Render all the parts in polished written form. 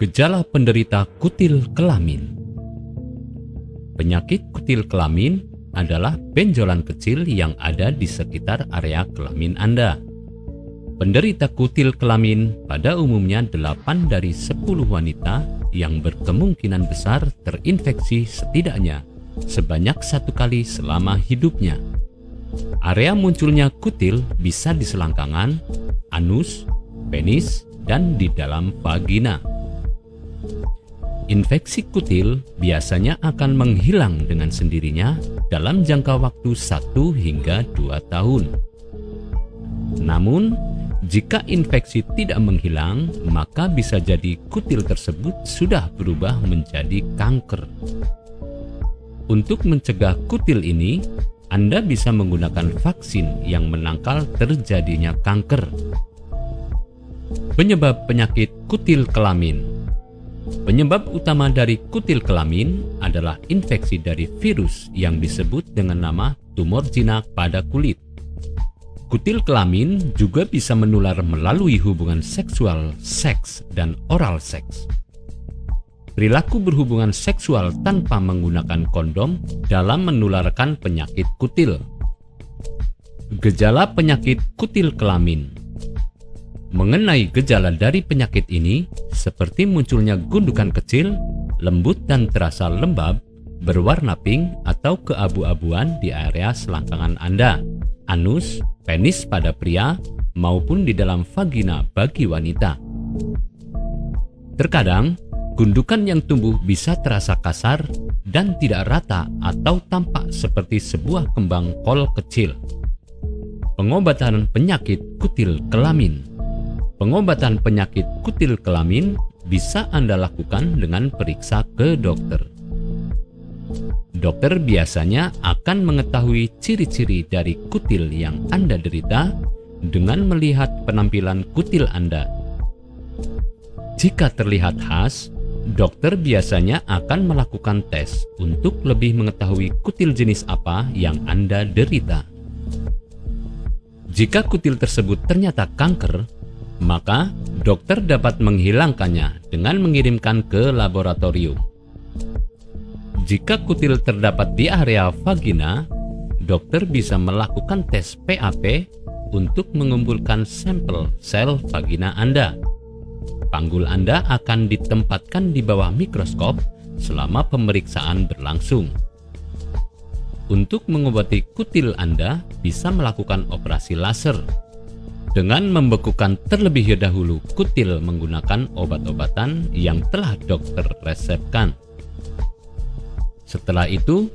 Gejala penderita kutil kelamin. Penyakit kutil kelamin adalah benjolan kecil yang ada di sekitar area kelamin Anda. Penderita kutil kelamin pada umumnya 8 dari 10 wanita yang berkemungkinan besar terinfeksi setidaknya sebanyak 1 kali selama hidupnya. Area munculnya kutil bisa di selangkangan, anus, penis, dan di dalam vagina. Infeksi kutil biasanya akan menghilang dengan sendirinya dalam jangka waktu 1 hingga 2 tahun. Namun, jika infeksi tidak menghilang, maka bisa jadi kutil tersebut sudah berubah menjadi kanker. Untuk mencegah kutil ini, Anda bisa menggunakan vaksin yang menangkal terjadinya kanker. Penyebab penyakit kutil kelamin. Penyebab utama dari kutil kelamin adalah infeksi dari virus yang disebut dengan nama tumor jinak pada kulit. Kutil kelamin juga bisa menular melalui hubungan seksual, seks, dan oral seks. Perilaku berhubungan seksual tanpa menggunakan kondom dalam menularkan penyakit kutil. Gejala penyakit kutil kelamin. Mengenai gejala dari penyakit ini, seperti munculnya gundukan kecil, lembut dan terasa lembab, berwarna pink atau keabu-abuan di area selangkangan Anda, anus, penis pada pria, maupun di dalam vagina bagi wanita. Terkadang, gundukan yang tumbuh bisa terasa kasar dan tidak rata atau tampak seperti sebuah kembang kol kecil. Pengobatan penyakit kutil kelamin. Pengobatan penyakit kutil kelamin bisa Anda lakukan dengan periksa ke dokter. Dokter biasanya akan mengetahui ciri-ciri dari kutil yang Anda derita dengan melihat penampilan kutil Anda. Jika terlihat khas, dokter biasanya akan melakukan tes untuk lebih mengetahui kutil jenis apa yang Anda derita. Jika kutil tersebut ternyata kanker, maka dokter dapat menghilangkannya dengan mengirimkan ke laboratorium. Jika kutil terdapat di area vagina, dokter bisa melakukan tes PAP untuk mengumpulkan sampel sel vagina Anda. Panggul Anda akan ditempatkan di bawah mikroskop selama pemeriksaan berlangsung. Untuk mengobati kutil Anda, bisa melakukan operasi laser dengan membekukan terlebih dahulu kutil menggunakan obat-obatan yang telah dokter resepkan. Setelah itu,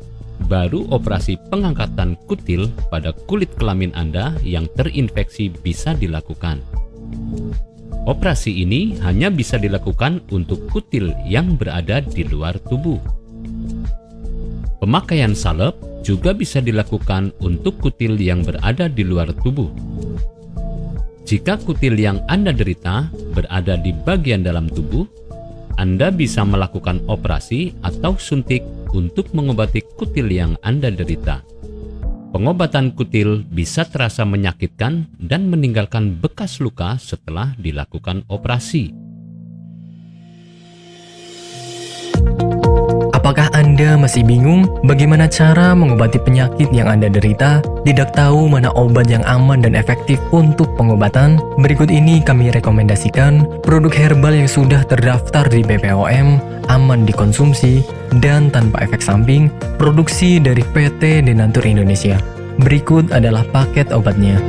baru operasi pengangkatan kutil pada kulit kelamin Anda yang terinfeksi bisa dilakukan. Operasi ini hanya bisa dilakukan untuk kutil yang berada di luar tubuh. Pemakaian salep juga bisa dilakukan untuk kutil yang berada di luar tubuh. Jika kutil yang Anda derita berada di bagian dalam tubuh, Anda bisa melakukan operasi atau suntik untuk mengobati kutil yang Anda derita. Pengobatan kutil bisa terasa menyakitkan dan meninggalkan bekas luka setelah dilakukan operasi. Apakah Anda masih bingung bagaimana cara mengobati penyakit yang Anda derita? Tidak tahu mana obat yang aman dan efektif untuk pengobatan? Berikut ini kami rekomendasikan produk herbal yang sudah terdaftar di BPOM, aman dikonsumsi, dan tanpa efek samping, produksi dari PT Denatur Indonesia. Berikut adalah paket obatnya.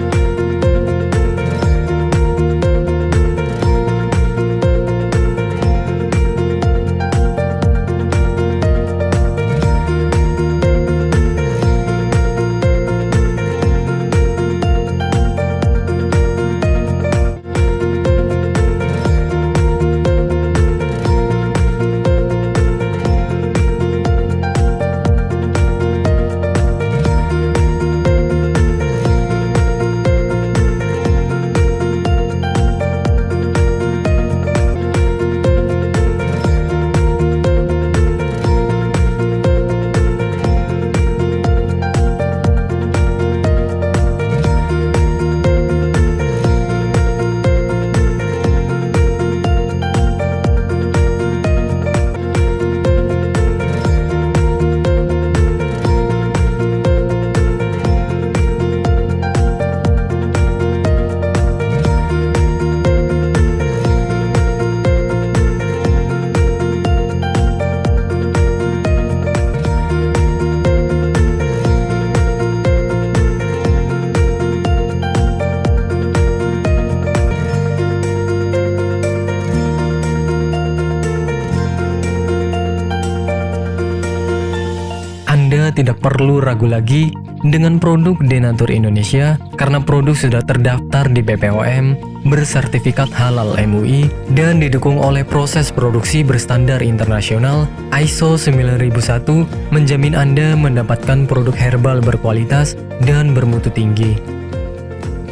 tidak perlu ragu lagi dengan produk Denatur Indonesia karena produk sudah terdaftar di BPOM, bersertifikat halal MUI, dan didukung oleh proses produksi berstandar internasional ISO 9001 menjamin Anda mendapatkan produk herbal berkualitas dan bermutu tinggi.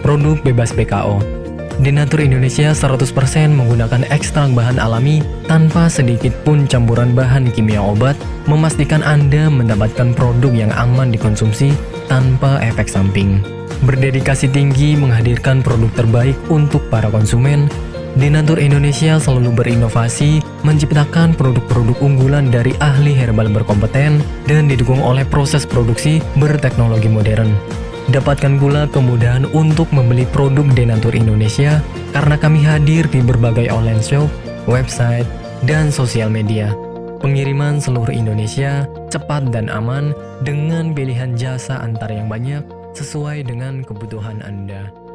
Produk bebas BKO. Denatur Indonesia 100% menggunakan ekstrak bahan alami tanpa sedikit pun campuran bahan kimia obat, memastikan Anda mendapatkan produk yang aman dikonsumsi tanpa efek samping. Berdedikasi tinggi menghadirkan produk terbaik untuk para konsumen, Denatur Indonesia selalu berinovasi, menciptakan produk-produk unggulan dari ahli herbal berkompeten dan didukung oleh proses produksi berteknologi modern. Dapatkan pula kemudahan untuk membeli produk Denatur Indonesia karena kami hadir di berbagai online shop, website, dan sosial media. Pengiriman seluruh Indonesia cepat dan aman dengan pilihan jasa antar yang banyak sesuai dengan kebutuhan Anda.